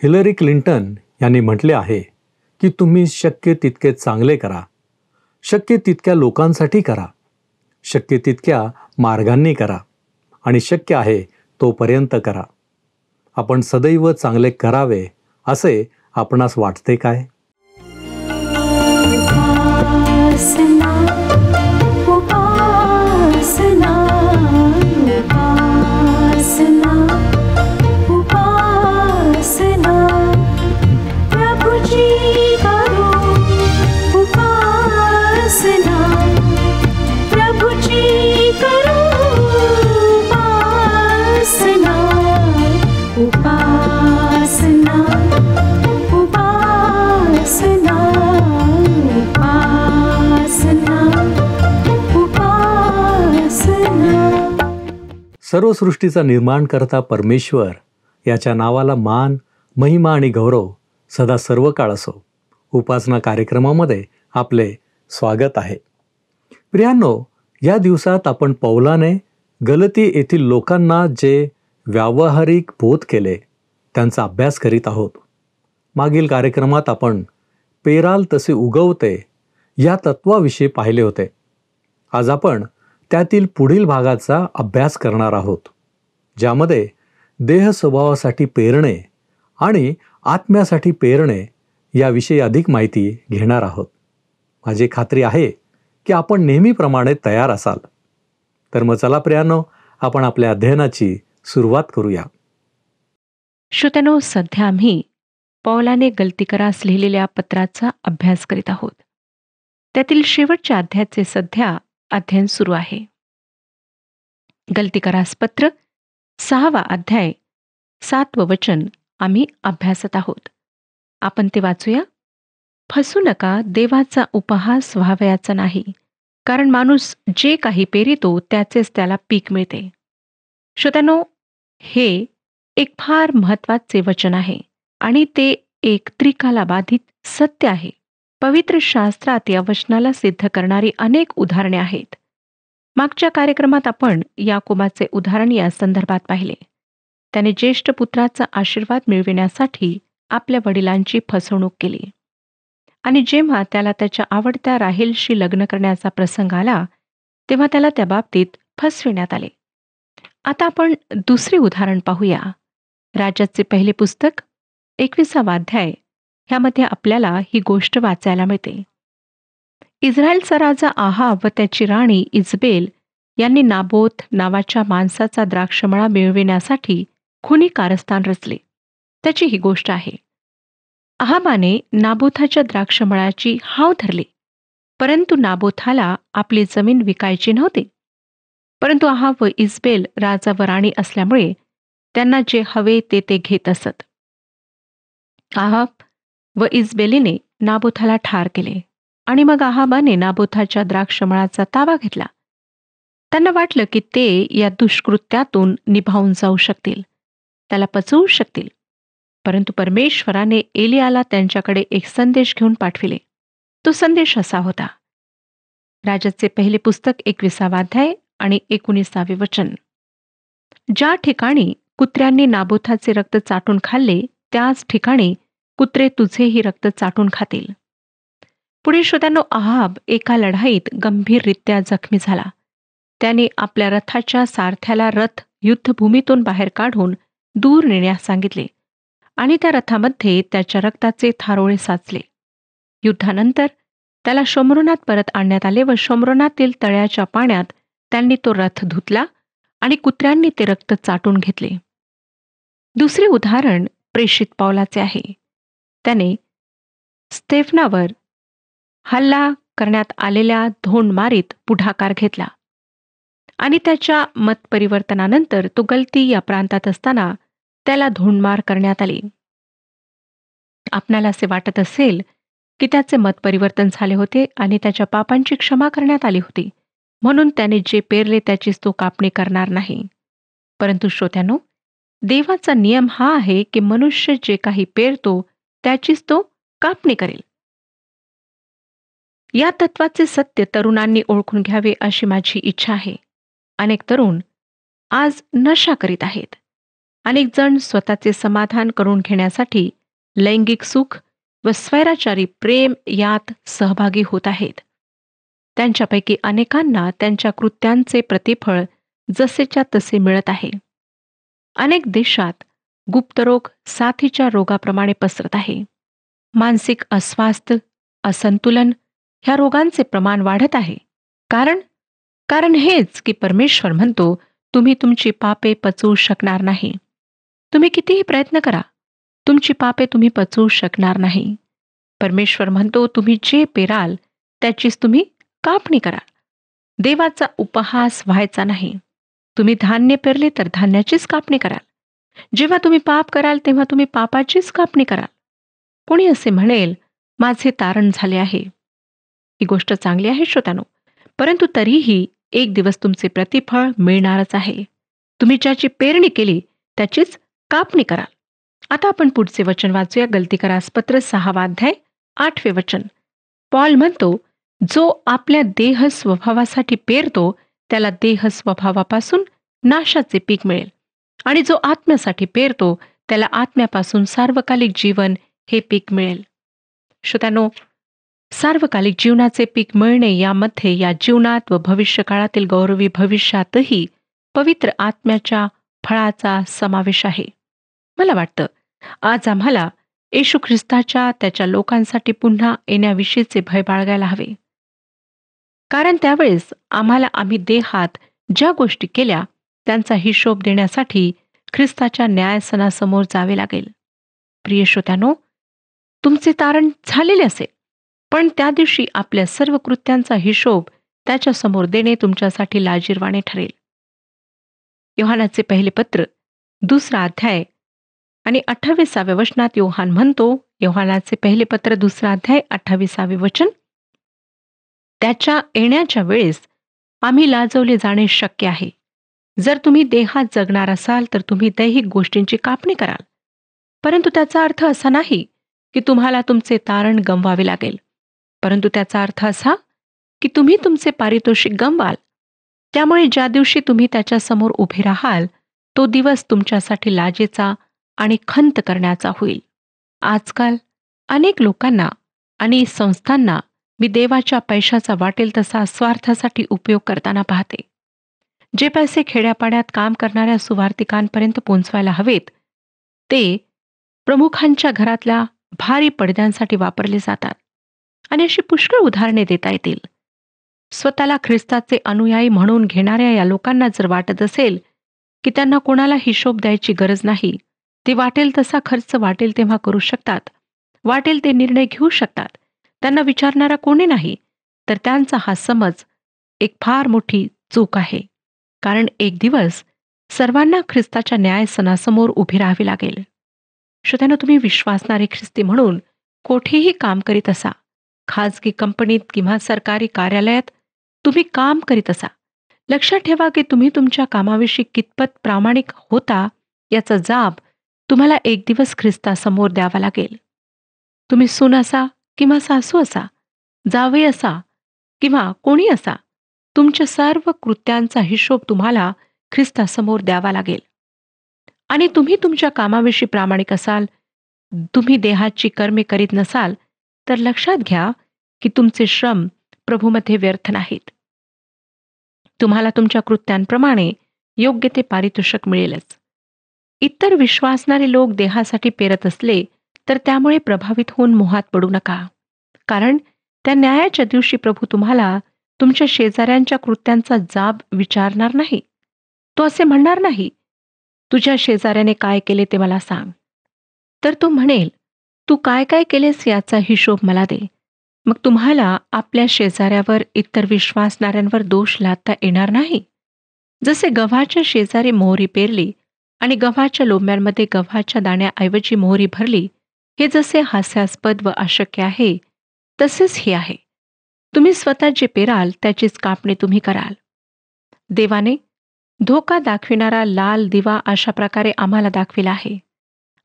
Hillary Clinton यांनी म्हटले आहे की तुम्ही शक्य तितके चांगले करा, शक्य तितक्या लोकांसाठी करा, शक्य तितक्या मार्गांनी करा आणि शक्य आहे तोपर्यंत करा. आपण सदैव चांगले करावे असे आपणास वाटते काय? सर्व सृष्टीचा निर्माण करता परमेश्वर याच्या नावाला मान, महिमा आणि गौरव सदा सर्व काळ असो. उपासना कार्यक्रमामध्ये आपले स्वागत आहे. प्रियांनो, या दिवसात आपण पौलाने गलती येथील लोकांना जे व्यावहारिक बोध केले त्यांचा अभ्यास करीत आहोत. मागील कार्यक्रमात आपण पेराल तसे उगवते या तत्वाविषयी पाहिले होते. आज आपण त्यातील पुढील भागाचा अभ्यास करणार आहोत, ज्यामध्ये देह स्वभावासाठी पेरणे आणि आत्म्यासाठी पेरणे याविषयी अधिक माहिती घेणार आहोत. माझी खात्री आहे की आपण नेहमीप्रमाणे तयार असाल. तर मग चला प्रियांनो, आपण आपल्या अध्ययनाची सुरुवात करूया. श्रोत्यांनो, सध्या आम्ही पौलाने गलतीकरास लिहिलेल्या पत्राचा अभ्यास करीत आहोत. त्यातील शेवटच्या अध्यायाचे सध्या अध्ययन सुरू आहे. गलतीकरास पत्र 6वा अध्याय 7वं वचन आम्ही अभ्यासत आहोत. आपण ते वाचूया. फसू नका, देवाचा उपहास व्हावयाचा नाही, कारण माणूस जे काही पेरितो त्याचेच त्याला पीक मिळते. श्रोत्यांनो, हे एक फार महत्वाचे वचन आहे आणि ते एक त्रिकालाबाधित सत्य आहे. पवित्र शास्त्रात या वचनाला सिद्ध करणारी अनेक उदाहरणे आहेत. मागच्या कार्यक्रमात आपण याकोबाचे उदाहरण या संदर्भात पाहिले. त्याने ज्येष्ठ पुत्राचा आशीर्वाद मिळविण्यासाठी आपल्या वडिलांची फसवणूक केली आणि जेव्हा त्याला त्याच्या आवडत्या राहेलशी लग्न करण्याचा प्रसंग आला तेव्हा त्याला त्या बाबतीत फसविण्यात आले. आता आपण दुसरे उदाहरण पाहूया. राजाचे पहिले पुस्तक 21वा अध्याय ह्यामध्ये आपल्याला ही गोष्ट वाचायला मिळते. इस्रायलचा राजा आहाब व त्याची राणी इजबेल यांनी नाबोत नावाच्या माणसाचा द्राक्षमळा मिळविण्यासाठी खुनी कारस्थान रचले. त्याची ही गोष्ट आहे. आहाबाने नाबोथाच्या द्राक्षमळाची हाव धरली, परंतु नाबोथाला आपली जमीन विकायची नव्हती. परंतु आहाब व इजबेल राजा व राणी असल्यामुळे त्यांना जे हवे ते घेत असत. आहाब व इजबेलीने नाबोथाला ठार केले आणि मग आहाबाने नाबोथाच्या द्राक्षमळाचा ताबा घेतला. त्यांना वाटलं की ते या दुष्कृत्यातून निभावून जाऊ शकतील, त्याला पचवू शकतील. परंतु परमेश्वराने एलियाला त्यांच्याकडे एक संदेश घेऊन पाठविले. तो संदेश असा होता. राजाचे पहिले पुस्तक 21वा अध्याय आणि 19वे वचन. ज्या ठिकाणी कुत्र्यांनी नाबोथाचे रक्त चाटून खाल्ले त्याच ठिकाणी कुत्रे तुझेही रक्त चाटून खातील. पुढे श्रोत्यांनो, आहाब एका लढाईत गंभीररित्या जखमी झाला. त्याने आपल्या रथाच्या सारथ्याला रथ युद्धभूमीतून बाहेर काढून दूर नेण्यास सांगितले आणि त्या रथामध्ये त्याच्या रक्ताचे थारोळे साचले. युद्धानंतर त्याला शोम्रोनात परत आणण्यात आले व शोम्रोनातील तळ्याच्या पाण्यात त्यांनी तो रथ धुतला आणि कुत्र्यांनी ते रक्त चाटून घेतले. दुसरे उदाहरण प्रेषित पौलाचे आहे. त्याने स्तेफनावर हल्ला करण्यात आलेल्या धोंडमारीत पुढाकार घेतला आणि त्याच्या मतपरिवर्तनानंतर तो गलती या प्रांतात असताना त्याला धोंडमार करण्यात आली. आपणाला असे वाटत असेल की त्याचे मतपरिवर्तन झाले होते आणि त्याच्या पापांची क्षमा करण्यात आली होती, म्हणून त्याने जे पेरले त्याचीच तो कापणी करणार नाही. परंतु श्रोत्यांनो, देवाचा नियम हा आहे की मनुष्य जे काही पेरतो त्याचीच तो कापणी करेल. या तत्वाचे सत्य तरुणांनी ओळखून घ्यावे अशी माझी इच्छा आहे. अनेक तरुण आज नशा करीत आहेत. अनेक जण स्वतःचे समाधान करून घेण्यासाठी लैंगिक सुख व स्वैराचारी प्रेम यात सहभागी होत आहेत. त्यांच्यापैकी अनेकांना त्यांच्या कृत्यांचे प्रतिफळ जसेच्या तसे मिळत आहे. अनेक देशात गुप्तरोग साथीच्या रोगाप्रमाणे पसरत आहे. मानसिक अस्वास्थ्य, असंतुलन ह्या रोगांचे प्रमाण वाढत आहे. कारण कारण हेच की परमेश्वर म्हणतो, तुम्ही तुमची पापे पचवू शकणार नाही. तुम्ही कितीही प्रयत्न करा, तुमची पापे तुम्ही पचवू शकणार नाही. परमेश्वर म्हणतो, तुम्ही जे पेराल त्याचीच तुम्ही कापणी कराल. देवाचा उपहास व्हायचा नाही. तुम्ही धान्य पेरले तर धान्याचीच कापणी कराल. जेव्हा तुम्ही पाप कराल तेव्हा तुम्ही पापाचीच कापणी कराल. कोणी असे म्हणेल, माझे तारण झाले आहे. ही गोष्ट चांगली आहे श्रोत्यानो, परंतु तरीही एक दिवस तुमचे प्रतिफळ मिळणारच आहे. तुम्ही ज्याची पेरणी केली त्याचीच कापणी कराल. आता आपण पुढचे वचन वाचूया. गलतीकरास पत्र 6 अध्याय 8 वचन. पॉल म्हणतो, जो आपल्या देह स्वभावासाठी पेरतो त्याला देह स्वभावापासून नाशाचे पीक मिळेल, आणि जो आत्म्यासाठी पेरतो त्याला आत्म्यापासून सार्वकालिक जीवन हे पीक मिळेल. श्रोत्यानो, सार्वकालिक जीवनाचे पीक मिळणे यामध्ये या जीवनात व भविष्यकाळातील गौरवी भविष्यातही पवित्र आत्म्याच्या फळाचा समावेश आहे. मला वाटतं आज आम्हाला येशू ख्रिस्ताच्या त्याच्या लोकांसाठी पुन्हा येण्याविषयीचे भय बाळगायला हवे. कारण त्यावेळेस आम्ही देहात ज्या गोष्टी केल्या त्यांचा हिशोब देण्यासाठी ख्रिस्ताच्या न्यायासनासमोर जावे लागेल. प्रिय श्रोत्यानो, तुमचे तारण झालेले असेल, पण त्या दिवशी आपल्या सर्व कृत्यांचा हिशोब त्याच्यासमोर देणे तुमच्यासाठी लाजिरवाणे ठरेल. योहानाचे पहिले पत्र 2 अध्याय आणि 28 वचनात योहान म्हणतो, योहानाचे पहिले पत्र 2 अध्याय 28 वचन, त्याच्या येण्याच्या वेळेस आम्ही लाजवले जाणे शक्य आहे. जर तुम्ही देहात जगणार असाल तर तुम्ही दैहिक गोष्टींची कापणी कराल. परंतु त्याचा अर्थ असा नाही की तुम्हाला तुमचे तारण गमवावे लागेल, परंतु त्याचा अर्थ असा की तुम्ही तुमचे पारितोषिक गमवाल. त्यामुळे ज्या दिवशी तुम्ही त्याच्यासमोर उभे राहाल तो दिवस तुमच्यासाठी लाजेचा आणि खंत करण्याचा होईल. आजकाल अनेक लोकांना आणि संस्थांना मी देवाच्या पैशाचा वाटेल तसा स्वार्थासाठी उपयोग करताना पाहते. जे पैसे खेड्यापाड्यात काम करणाऱ्या सुवार्तिकांपर्यंत पोहोचवायला हवेत ते प्रमुखांच्या घरातल्या भारी पडद्यांसाठी वापरले जातात. आणि अशी पुष्कळ उदाहरणे देता येतील. स्वतःला ख्रिस्ताचे अनुयायी म्हणून घेणाऱ्या या लोकांना जर वाटत असेल की त्यांना कोणाला हिशोब द्यायची गरज नाही, ते वाटेल तसा खर्च वाटेल तेव्हा करू शकतात, वाटेल ते निर्णय घेऊ शकतात, त्यांना विचारणारा कोणी नाही, तर त्यांचा हा समज एक फार मोठी चूक आहे. कारण एक दिवस सर्वांना ख्रिस्ताच्या न्यायसनासमोर उभे राहावे लागेल. श्रोत्यानो, तुम्ही विश्वासणारे ख्रिस्ती म्हणून कोठेही काम करीत असा, खाजगी कंपनीत किंवा सरकारी कार्यालयात तुम्ही काम करीत असा, लक्षात ठेवा की तुम्ही तुमच्या कामाविषयी कितपत प्रामाणिक होता याचा जाब तुम्हाला एक दिवस ख्रिस्तासमोर द्यावा लागेल. तुम्ही सून असा किंवा सासू असा, जावई असा किंवा कोणी असा, तुमच्या सर्व कृत्यांचा हिशोब तुम्हाला ख्रिस्तासमोर द्यावा लागेल. आणि तुम्ही तुमच्या कामाविषयी प्रामाणिक असाल, तुम्ही देहाची कर्मे करीत नसाल, तर लक्षात घ्या की तुमचे श्रम प्रभूमध्ये व्यर्थ नाहीत. तुम्हाला तुमच्या कृत्यांप्रमाणे योग्य ते पारितोषिक मिळेलच. इतर विश्वासणारे लोक देहासाठी पेरत असले तर त्यामुळे प्रभावित होऊन मोहात पडू नका. कारण त्या न्यायाच्या दिवशी प्रभू तुम्हाला तुमच्या शेजाऱ्यांच्या कृत्यांचा जाब विचारणार नाही. तो असे म्हणणार नाही, तुझ्या शेजाऱ्याने काय केले ते मला सांग. तर तो म्हणेल, तू काय काय केलेस याचा हिशोब मला दे. मग तुम्हाला आपल्या शेजाऱ्यावर, इतर विश्वासणाऱ्यांवर दोष लादता येणार नाही. जसे गव्हाच्या शेजारी मोहरी पेरली आणि गव्हाच्या लोंब्यांमध्ये गव्हाच्या दाण्याऐवजी मोहरी भरली, हे जसे हास्यास्पद व अशक्य आहे, तसेच हे आहे. तुम्ही स्वतः जे पेराल त्याचीच कापणी तुम्ही कराल. देवाने धोका दाखविणारा लाल दिवा अशा प्रकारे आम्हाला दाखविला आहे.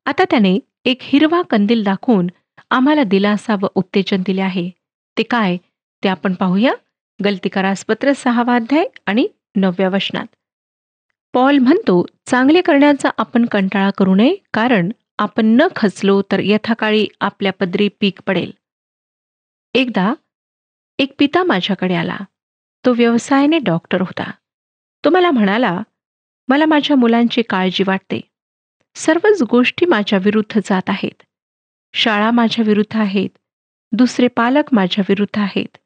आता त्याने एक हिरवा कंदील दाखवून आम्हाला दिलासा व उत्तेजन दिले आहे. ते काय ते आपण पाहूया. गलतीकरास पत्र 6 अध्याय आणि 9 वचनात. पॉल म्हणतो, चांगले करण्याचा आपण कंटाळा करू नये, कारण आपण न खचलो तर यथाकाळी आपल्या पदरी पीक पडेल. एकदा एक पिता माझ्याकडे आला. तो व्यवसायाने डॉक्टर होता. तो मला म्हणाला, मला माझ्या मुलांची काळजी वाटते. सर्वच गोष्टी माझ्या विरुद्ध जात आहेत. शाळा माझ्या विरुद्ध आहेत. दुसरे पालक माझ्या विरुद्ध आहेत.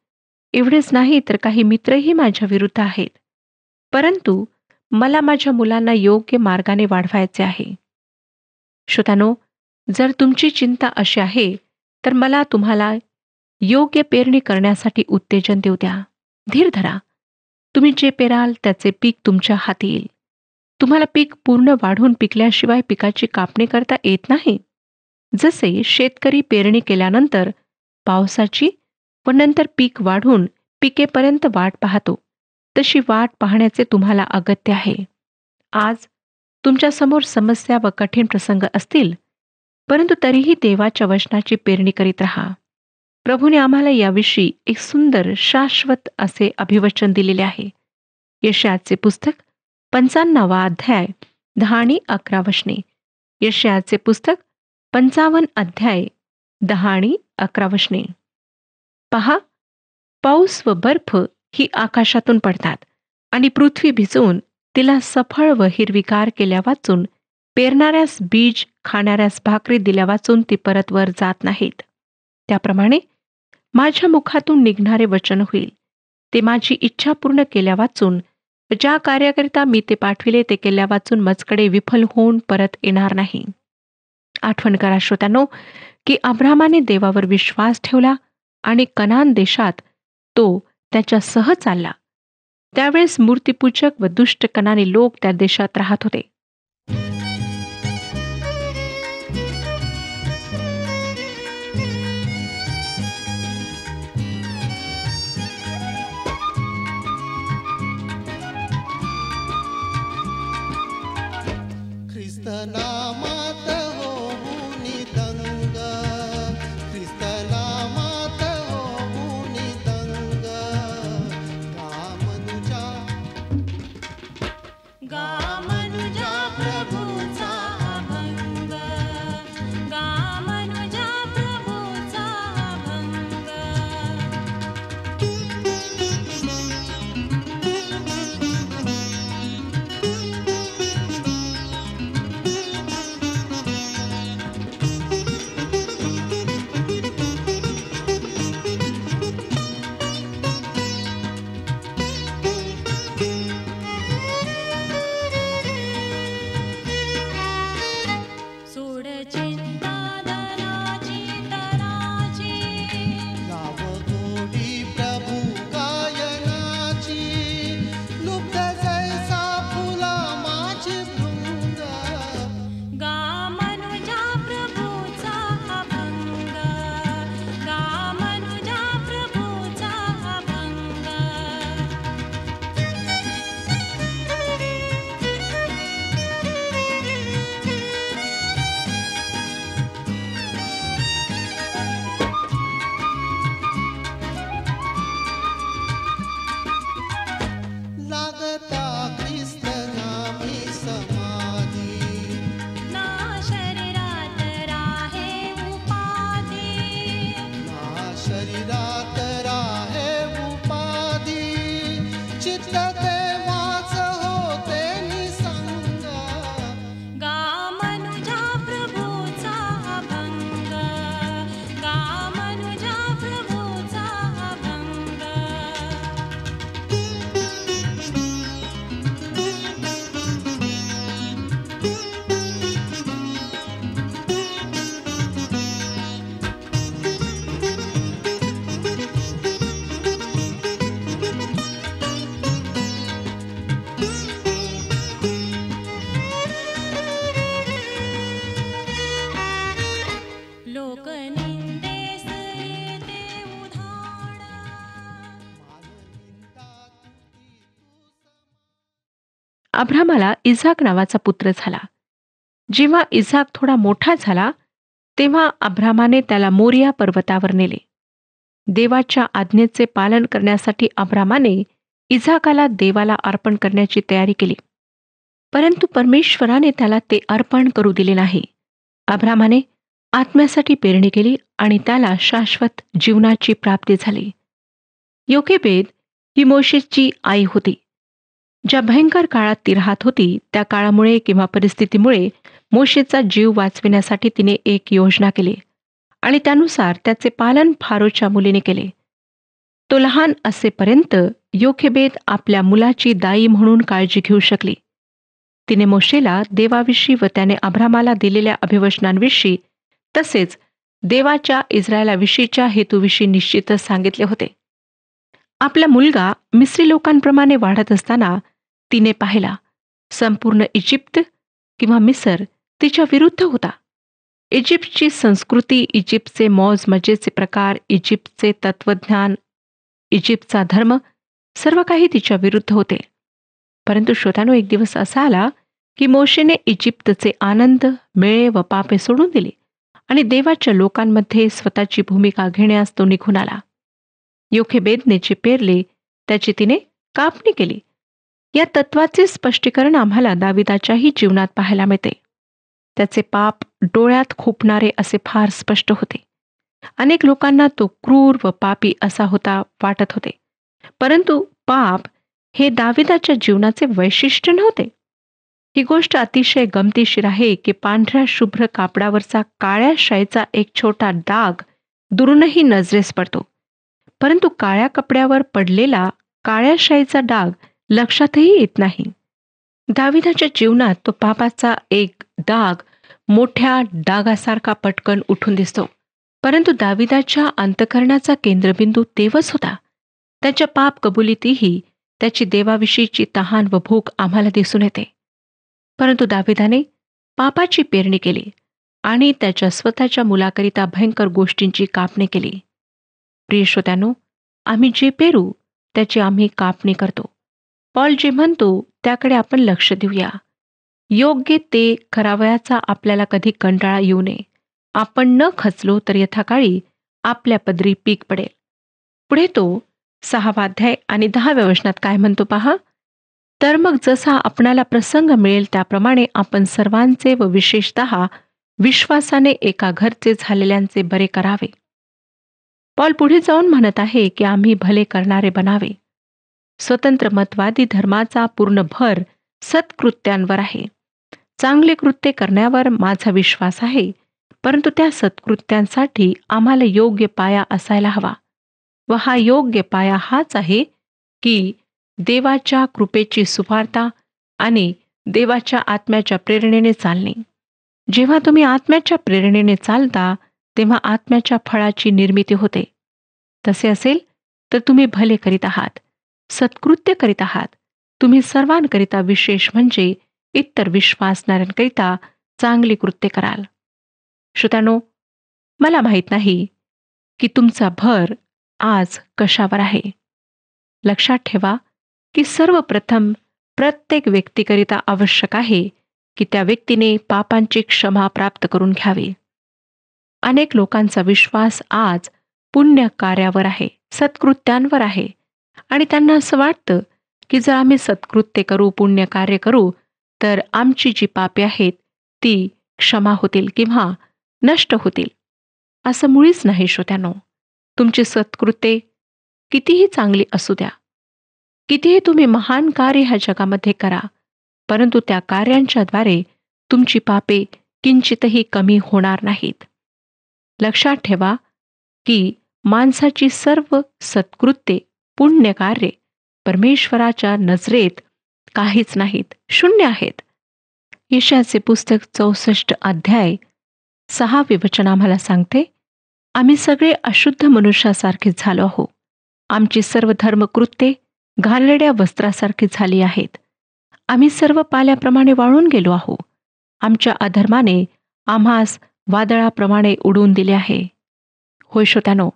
एवढेच नाही तर काही मित्रही माझ्या विरुद्ध आहेत. परंतु मला माझ्या मुलांना योग्य मार्गाने वाढवायचे आहे. श्रोतांनो, जर तुमची चिंता अशी आहे, तर मला तुम्हाला योग्य पेरणी करण्यासाठी उत्तेजन देऊ द्या. धीर धरा. तुम्ही जे पेराल त्याचे पीक तुमच्या हाती येईल. तुम्हाला पीक पूर्ण वाढून पिकल्याशिवाय पिकाची कापणी करता येत नाही. जसे शेतकरी पेरणी केल्यानंतर पावसाची व नंतर पीक वाढून पिकेपर्यंत वाट पाहतो, तशी वाट पाहण्याचे तुम्हाला अगत्य आहे. आज तुमच्यासमोर समस्या व कठीण प्रसंग असतील, परंतु तरीही देवाच्या वचनाची पेरणी करीत राहा. प्रभूने आम्हाला याविषयी एक सुंदर शाश्वत असे अभिवचन दिलेले आहे. यशायाचे पुस्तक 55 अध्याय 10 आणि 11 वचने. यशायाचे पुस्तक 55 अध्याय 10 आणि 11 वचने. पहा, पाऊस व बर्फ ही आकाशातून पडतात आणि पृथ्वी भिजवून तिला सफळ व हिरवीगार केल्या वाचून, पेरणाऱ्यास बीज, खाणाऱ्यास भाकरी दिल्या वाचून ती परत वर जात नाहीत. त्याप्रमाणे माझ्या मुखातून निघणारे वचन होईल. ते माझी इच्छा पूर्ण केल्या वाचून, ज्या कार्याकरिता मी ते पाठविले ते केल्या वाचून मजकडे विफल होऊन परत येणार नाही. आठवण करा श्रोत्यांनो, की अब्रामाने देवावर विश्वास ठेवला आणि कनान देशात तो त्याच्यासह चालला. त्यावेळेस मूर्तीपूजक व दुष्ट कनानी लोक त्या देशात राहत होते. ख्रिस्त नामात होऊनी दंग, ख्रिस्त नामात होऊनी दंग, गा मनुजा प्रभूचा अभंग, गा मनुजा प्रभूचा अभंग. सोड चिंता दराची तराची, लाव गोडी प्रभू गायनाची, लुब्ध जैसा फुला माझी भृंग, गा मनुजा प्रभूचा अभंग, गा मनुजा प्रभूचा अभंग. लागता ख्रिस्त नामी समाधी, ना शरीरात राहे उपाधी, ना शरीरात राहे उपाधी, चित्त तेव्हाच होते निसंग, गा मनुजा प्रभूचा अभंग, गा मनुजा प्रभूचा अभंग. लोक निंदेस येते उधाण, अब्रामाला इसाक नावाचा पुत्र झाला. जेव्हा इसाक थोडा मोठा झाला, तेव्हा अब्रामाने त्याला मोरिया पर्वतावर नेले. देवाच्या आज्ञेचे पालन करण्यासाठी अब्रामाने इसाकाला देवाला अर्पण करण्याची तयारी केली. परंतु परमेश्वराने त्याला ते अर्पण करू दिले नाही. अब्रामाने आत्म्यासाठी पेरणी केली आणि त्याला शाश्वत जीवनाची प्राप्ती झाली. योकेबेद ही मोशेची आई होती. ज्या भयंकर काळात ती राहत होती त्या काळामुळे किंवा परिस्थितीमुळे मोशेचा जीव वाचविण्यासाठी तिने एक योजना केली आणि त्यानुसार त्याचे पालन फारोच्या मुलीने केले. तो लहान असेपर्यंत योखेबेद आपल्या मुलाची दाई म्हणून काळजी घेऊ शकली. तिने मोशेला देवाविषयी व त्याने अब्रामाला दिलेल्या अभिवचनांविषयी तसेच देवाच्या इस्रायलाविषयीच्या हेतूविषयी निश्चितच सांगितले होते. आपला मुलगा मिस्री लोकांप्रमाणे वाढत असताना तिने पाहिला संपूर्ण इजिप्त किंवा मिसर तिच्या विरुद्ध होता. इजिप्तची संस्कृती, इजिप्तचे मौज मजेचे प्रकार, इजिप्तचे तत्वज्ञान, इजिप्तचा धर्म सर्व काही तिच्या विरुद्ध होते. परंतु श्रोतांनो, एक दिवस असा आला की मोशेने इजिप्तचे आनंद, मेळे व पापे सोडून दिले आणि देवाच्या लोकांमध्ये स्वतःची भूमिका घेण्यास तो निघून आला. योखेबेदने जे पेरले त्याची तिने कापणी केली. या तत्वाचे स्पष्टीकरण आम्हाला दाविदाच्याही जीवनात पाहायला मिळते. त्याचे पाप डोळ्यात खुपणारे असे फार स्पष्ट होते. अनेक लोकांना तो क्रूर व पापी असा वाटत होते. परंतु पाप हे दाविदाच्या जीवनाचे वैशिष्ट्य नव्हते. ही गोष्ट अतिशय गमतीशीर आहे की पांढऱ्या शुभ्र कापडावरचा काळ्या शाईचा एक छोटा डाग दुरूनही नजरेस पडतो, परंतु काळ्या कपड्यावर पडलेला काळ्या शाईचा डाग लक्षातही येत नाही. दाविदाच्या जीवनात तो पापाचा एक डाग मोठ्या डागासारखा पटकन उठून दिसतो. परंतु दाविदाच्या अंतःकरणाचा केंद्रबिंदू देवच होता. त्याच्या पाप कबुलीतही त्याची देवाविषयीची तहान व भूक आम्हाला दिसून येते. परंतु दाविदाने पापाची पेरणी केली आणि त्याच्या स्वतःच्या मुलाकरिता भयंकर गोष्टींची कापणी केली. प्रिय श्रोत्यांनो, आम्ही जे पेरू त्याची आम्ही कापणी करतो. पॉल जे म्हणतो त्याकडे आपण लक्ष देऊया. योग्य ते करावयाचा आपल्याला कधी कंटाळा येऊ नये. आपण न खचलो तर यथाकाळी आपल्या पदरी पीक पडेल. पुढे तो 6वा अध्याय आणि 10व्या वचनात काय म्हणतो पहा. तर मग जसा आपणाला प्रसंग मिळेल त्याप्रमाणे आपण सर्वांचे व विशेषतः विश्वासाने एका घरचे झालेल्यांचे बरे करावे. पॉल पुढे जाऊन म्हणत आहे की आम्ही भले करणारे बनावे. स्वतंत्र मतवादी धर्माचा पूर्ण भर सत्कृत्यांवर आहे. चांगले कृत्य करण्यावर माझा विश्वास आहे, परंतु त्या सत्कृत्यांसाठी आम्हाला योग्य पाया असायला हवा. व हा योग्य पाया हाच आहे की देवाच्या कृपेची सुवार्ता आणि देवाच्या आत्म्याच्या प्रेरणेने चालणे. जेव्हा तुम्ही आत्म्याच्या प्रेरणेने चालता तेव्हा आत्म्याच्या फळाची निर्मिती होते. तसे असेल तर तुम्ही भले करीत आहात, सत्कृत्य करीत आहात. तुम्ही सर्वांकरिता, विशेष म्हणजे इतर विश्वासणाऱ्यांकरिता चांगली कृत्य कराल. श्रोत्यानो, मला माहीत नाही की तुमचा भर आज कशावर आहे. लक्षात ठेवा की सर्वप्रथम प्रत्येक व्यक्तीकरिता आवश्यक आहे की त्या व्यक्तीने पापांची क्षमा प्राप्त करून घ्यावी. अनेक लोकांचा विश्वास आज पुण्य कार्यावर आहे, सत्कृत्यांवर आहे, आणि त्यांना असं वाटतं की जर आम्ही सत्कृत्य करू, पुण्य कार्य करू, तर आमची जी पापे आहेत ती क्षमा होतील किंवा नष्ट होतील. असं मुळीच नाही श्रोत्यानो. तुमची सत्कृत्ये कितीही चांगली असू द्या, कितीही तुम्ही महान कार्य ह्या जगामध्ये करा, परंतु त्या कार्यांच्याद्वारे तुमची पापे किंचितही कमी होणार नाहीत. लक्षात ठेवा की माणसाची सर्व सत्कृत्ये, पुण्यकार्ये परमेश्वराच्या नजरेत काहीच नाहीत, शून्य आहेत. यशाचे पुस्तक 64 अध्याय 6वे वचन आम्हाला सांगते, आम्ही सगळे अशुद्ध मनुष्यासारखेच झालो आहो. आमची सर्व धर्मकृत्ये घाणेरड्या वस्त्रासारखी झाली आहेत. आम्ही सर्व पाल्याप्रमाणे वाळून गेलो आहो. आमच्या अधर्माने आम्हास वादळाप्रमाणे उडवून दिले आहे. होय श्रोत्यानो,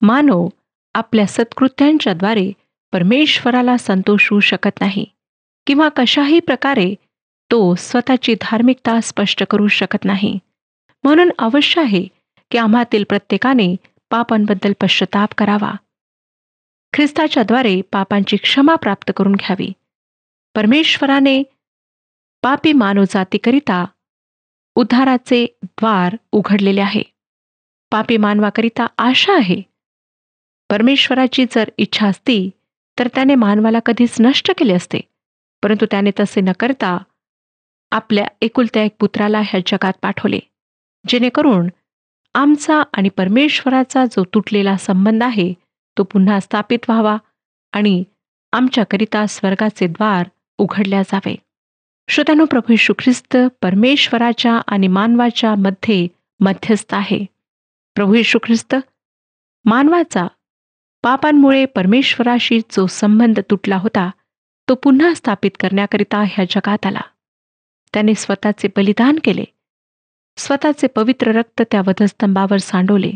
मानव आपल्या सत्कृत्यांच्याद्वारे परमेश्वराला संतोष होऊ शकत नाही किंवा कशाही प्रकारे तो स्वतःची धार्मिकता स्पष्ट करू शकत नाही. म्हणून अवश्य आहे की आम्हातील प्रत्येकाने पापांबद्दल पश्चाताप करावा, ख्रिस्ताच्याद्वारे पापांची क्षमा प्राप्त करून घ्यावी. परमेश्वराने पापी मानवजातीकरिता उद्धाराचे द्वार उघडलेले आहे. पापी मानवाकरिता आशा आहे. परमेश्वराची जर इच्छा असती तर त्याने मानवाला कधीच नष्ट केले असते, परंतु त्याने तसे न करता आपल्या एकुलत्या एक पुत्राला ह्या जगात पाठवले, जेणेकरून आमचा आणि परमेश्वराचा जो तुटलेला संबंध आहे तो पुन्हा स्थापित व्हावा आणि आमच्याकरिता स्वर्गाचे द्वार उघडल्या जावे. श्रोत्यानो, प्रभू येशू ख्रिस्त परमेश्वराच्या आणि मानवाच्या मध्ये मध्यस्थ आहे. प्रभू येशू ख्रिस्त मानवाचा पापांमुळे परमेश्वराशी जो संबंध तुटला होता तो पुन्हा स्थापित करण्याकरिता ह्या जगात आला. त्याने स्वतःचे बलिदान केले, स्वतःचे पवित्र रक्त त्या वधस्तंभावर सांडवले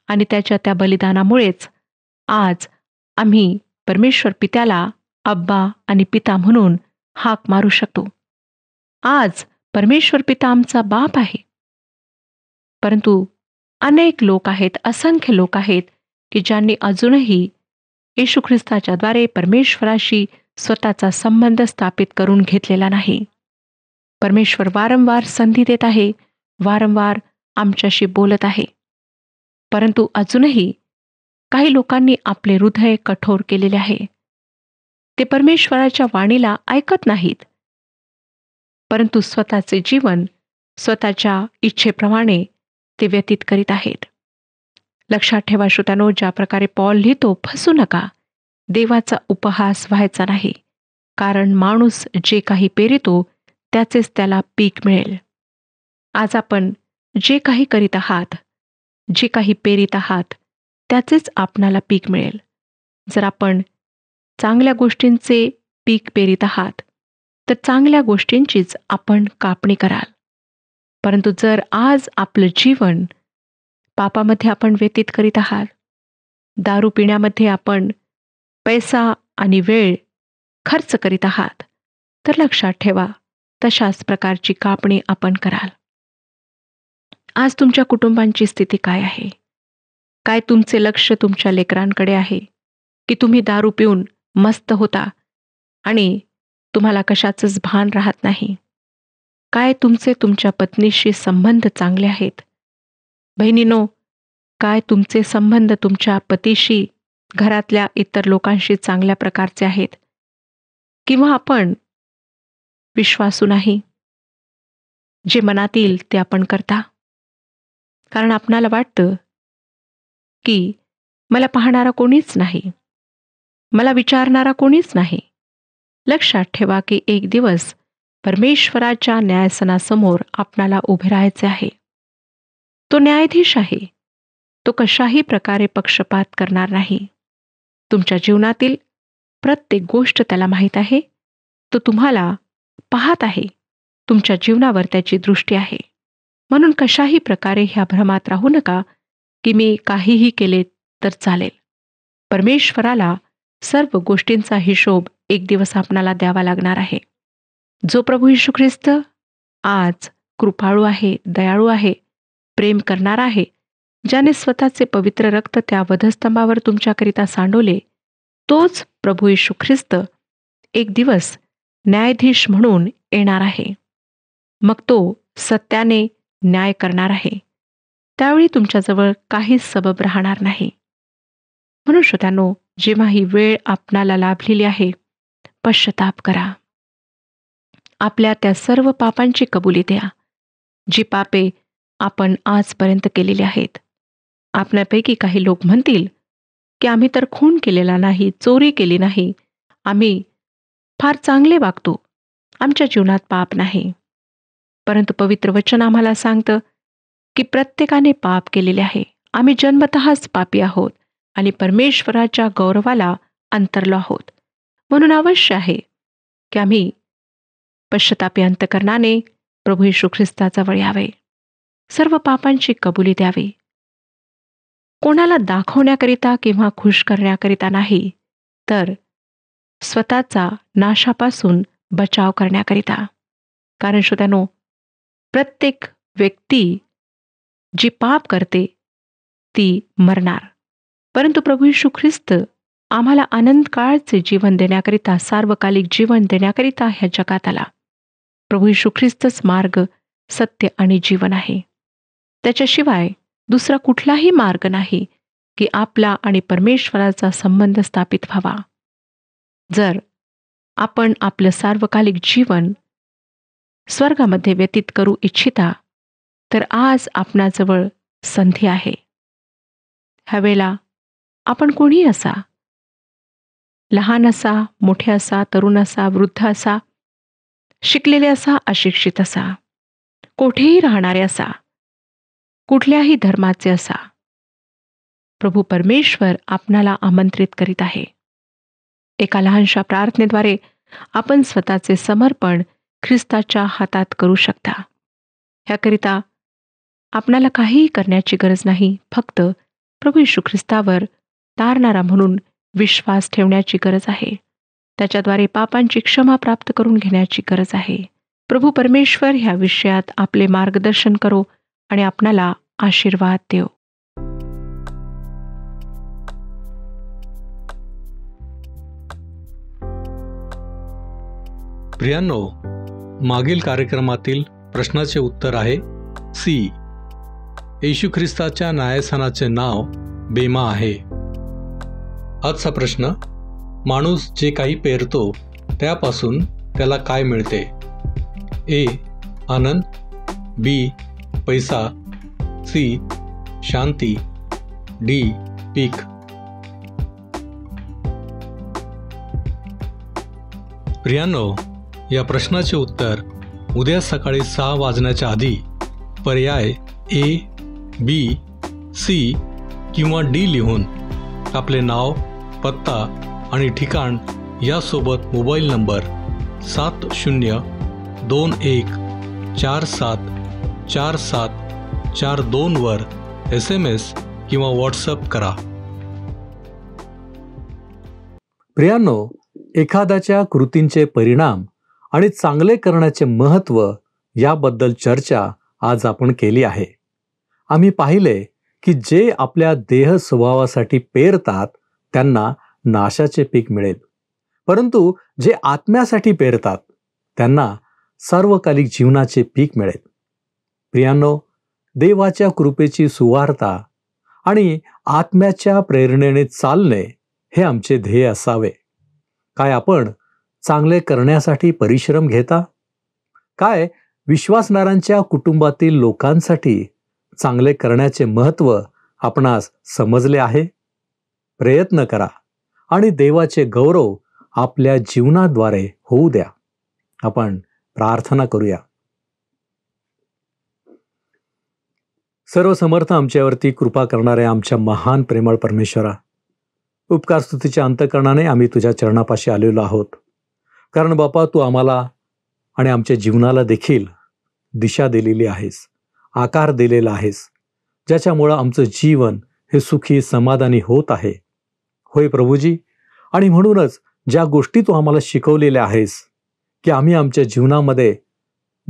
आणि त्याच्या त्या बलिदानामुळेच आज आम्ही परमेश्वर पित्याला अब्बा आणि पिता म्हणून हाक मारू शकतो. आज परमेश्वर पिता आमचा बाप आहे. परंतु अनेक लोक आहेत, असंख्य लोक आहेत की ज्यांनी अजूनही येशू ख्रिस्ताच्याद्वारे परमेश्वराशी स्वतःचा संबंध स्थापित करून घेतलेला नाही. परमेश्वर वारंवार संधी देत आहे, वारंवार आमच्याशी बोलत आहे, परंतु अजूनही काही लोकांनी आपले हृदय कठोर केलेले आहे. ते परमेश्वराच्या वाणीला ऐकत नाहीत, परंतु स्वतःचे जीवन स्वतःच्या इच्छेप्रमाणे ते व्यतीत करीत आहेत. लक्षात ठेवा श्रोत्यानो, ज्या प्रकारे पॉल लिहितो, फसू नका, देवाचा उपहास व्हायचा नाही, कारण माणूस जे काही पेरितो त्याचेच त्याला पीक मिळेल. आज आपण जे काही करीत आहात, जे काही पेरीत आहात त्याचेच आपणाला पीक मिळेल. जर आपण चांगल्या गोष्टींचे पीक पेरीत आहात तर चांगल्या गोष्टींचीच आपण कापणी कराल. परंतु जर आज आपलं जीवन पापामध्ये आपण व्यतीत करीत आहात, दारू पिण्यामध्ये आपण पैसा आणि वेळ खर्च करीत आहात, तर लक्षात ठेवा, तशाच प्रकारची कापणी आपण कराल. आज तुमच्या कुटुंबांची स्थिती काय आहे? काय तुमचे लक्ष तुमच्या लेकरांकडे आहे की तुम्ही दारू पिऊन मस्त होता आणि तुम्हाला कशाचंच भान राहत नाही? काय तुमचे तुमच्या पत्नीशी संबंध चांगले आहेत? बहिणीनो, काय तुमचे संबंध तुमच्या पतीशी, घरातल्या इतर लोकांशी चांगल्या प्रकारचे आहेत? किंवा आपण विश्वासू नाही, जे मनात येईल ते आपण करता, कारण आपणाला वाटतं की मला पाहणारा कोणीच नाही, मला विचारणारा कोणीच नाही. लक्षात ठेवा की एक दिवस परमेश्वराच्या न्यायासनासमोर आपणाला उभे राहायचे आहे. तो न्यायाधीश आहे. तो कशाही प्रकारे पक्षपात करणार नाही. तुमच्या जीवनातील प्रत्येक गोष्ट त्याला माहीत आहे. तो तुम्हाला पाहत आहे. तुमच्या जीवनावर त्याची दृष्टी आहे. म्हणून कशाही प्रकारे ह्या भ्रमात राहू नका की मी काहीही केले तर चालेल. परमेश्वराला सर्व गोष्टींचा हिशोब एक दिवस आपणाला द्यावा लागणार आहे. जो प्रभू येशू ख्रिस्त आज कृपाळू आहे, दयाळू आहे, प्रेम करणारा आहे, ज्याने स्वतःचे पवित्र रक्त त्या वधस्तंभावर तुमच्याकरिता सांडवले, तोच प्रभू येशू ख्रिस्त एक दिवस न्यायाधीश म्हणून येणार आहे. मग तो सत्याने न्याय करणार आहे. त्यावेळी तुमच्याजवळ काहीच सबब राहणार नाही. म्हणून श्रोत्यांनो, जेव्हा ही वेळ आपणाला लाभलेली आहे, पश्चाताप करा. आपल्या त्या सर्व पापांची कबुली द्या, जी पापे आपण आजपर्यंत केलेली आहेत. आपल्यापैकी काही लोक म्हणतील की आम्ही तर खून केलेला नाही, चोरी केली नाही, आम्ही फार चांगले वागतो, आमच्या जीवनात पाप नाही. परंतु पवित्र वचन आम्हाला सांगतं की प्रत्येकाने पाप केलेले आहे. आम्ही जन्मतःच पापी आहोत आणि परमेश्वराच्या गौरवाला अंतरलो आहोत. म्हणून अवश्य आहे की आम्ही पश्चातापी अंतकरणाने प्रभू येशू ख्रिस्ताजवळ यावे, सर्व पापांची कबुली द्यावी. कोणाला दाखवण्याकरिता किंवा खुश करण्याकरिता नाही, तर स्वतःचा नाशापासून बचाव करण्याकरिता. कारण श्रोत्यानो, प्रत्येक व्यक्ती जी पाप करते ती मरणार. परंतु प्रभू येशू ख्रिस्त आम्हाला अनंत काळचे जीवन देण्याकरिता, सार्वकालिक जीवन देण्याकरिता ह्या जगात आला. प्रभू येशू ख्रिस्तच मार्ग, सत्य आणि जीवन आहे. त्याच्याशिवाय दुसरा कुठलाही मार्ग नाही की आपला आणि परमेश्वराचा संबंध स्थापित व्हावा. जर आपण आपलं सार्वकालिक जीवन स्वर्गामध्ये व्यतीत करू इच्छिता तर आज आपणाजवळ संधी आहे. ह्यावेळेला आपण कोणी असा, लहान असा, मोठे असा, तरुण असा, वृद्ध असा, शिकलेले असा, अशिक्षित असा, कोठेही राहणारे असा, कुठल्याही धर्माचे असा, प्रभू परमेश्वर आपणाला आमंत्रित करीत आहे. एका लहानशा प्रार्थनेद्वारे आपण स्वतःचे समर्पण ख्रिस्ताच्या हातात करू शकता. ह्याकरिता आपणाला काहीही करण्याची गरज नाही, फक्त प्रभू येशू ख्रिस्तावर तारणारा म्हणून विश्वास ठेवण्याची गरज आहे. त्याच्याद्वारे पापांची क्षमा प्राप्त करून घेण्याची गरज आहे. प्रभू परमेश्वर ह्या विषयात आपले मार्गदर्शन करो आणि आपणाला आशीर्वाद देव. प्रियांनो, मागील कार्यक्रमातील प्रश्नाचे उत्तर आहे सी. येशू ख्रिस्ताच्या न्यायस्थानाचे नाव बेमा आहे. आजचा प्रश्न, माणूस जे काही पेरतो त्यापासून त्याला काय मिळते? ए. आनंद, बी. पैसा, सी. शांती, डी. पीक. प्रियांनो, या प्रश्नाचे उत्तर उद्या सकाळी 6 वाजण्याच्या आधी पर्याय ए, बी, सी किंवा डी लिहून आपले नाव, पत्ता आणि ठिकाण यासोबत मोबाईल नंबर 7021474742 वर SMS किंवा व्हॉट्सअप करा. प्रियांनो, एखाद्याच्या कृतींचे परिणाम आणि चांगले करण्याचे महत्त्व याबद्दल चर्चा आज आपण केली आहे. आम्ही पाहिले की जे आपल्या देह स्वभावासाठी पेरतात त्यांना नाशाचे पीक मिळेल, परंतु जे आत्म्यासाठी पेरतात त्यांना सार्वकालिक जीवनाचे पीक मिळेल. प्रियांनो, देवाच्या कृपेची सुवार्ता आणि आत्म्याच्या प्रेरणेने चालणे हे आमचे ध्येय असावे. काय आपण चांगले करण्यासाठी परिश्रम घेता? काय विश्वासणाऱ्यांच्या कुटुंबातील लोकांसाठी चांगले करण्याचे महत्त्व आपणास समजले आहे? प्रयत्न करा आणि देवाचे गौरव आपल्या जीवनाद्वारे होऊ द्या. आपण प्रार्थना करूया. सर्वसमर्थ आमच्यावरती कृपा करणारे आमच्या महान प्रेमळ परमेश्वरा, उपकार स्तुतीच्या अंतःकरणाने आम्ही तुझ्या चरणापाशी आलेलो आहोत. कारण बापा, तू आम्हाला आणि आमच्या जीवनाला देखील दिशा दिलेली आहेस, आकार दिलेला आहेस, ज्याच्यामुळं आमचं जीवन हे सुखी समाधानी होत आहे. होय प्रभूजी, आणि म्हणूनच ज्या गोष्टी तू आम्हाला शिकवलेल्या आहेस की आम्ही आमच्या जीवनामध्ये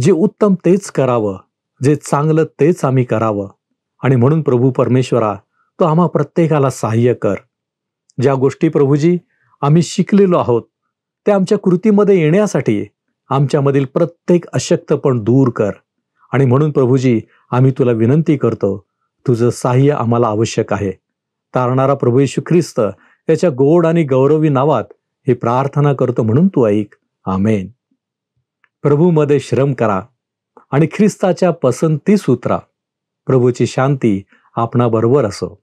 जे उत्तम तेच करावं, जे चांगलं तेच आम्ही करावं. आणि म्हणून प्रभू परमेश्वरा, तो आम्हा प्रत्येकाला सहाय्य कर. ज्या गोष्टी प्रभूजी आम्ही शिकलेलो आहोत त्या आमच्या कृतीमध्ये येण्यासाठी आमच्यामधील प्रत्येक अशक्तपण दूर कर. आणि म्हणून प्रभूजी आम्ही तुला विनंती करतो, तुझं सहाय्य आम्हाला आवश्यक आहे. तारणारा प्रभू येशू ख्रिस्त याच्या गोड आणि गौरवी नावात ही प्रार्थना करतो, म्हणून तू ऐक. आमेन. प्रभूमध्ये श्रम करा आणि ख्रिस्ताच्या पसंतीस उतरा. प्रभूची शांती आपणाबरोबर असो.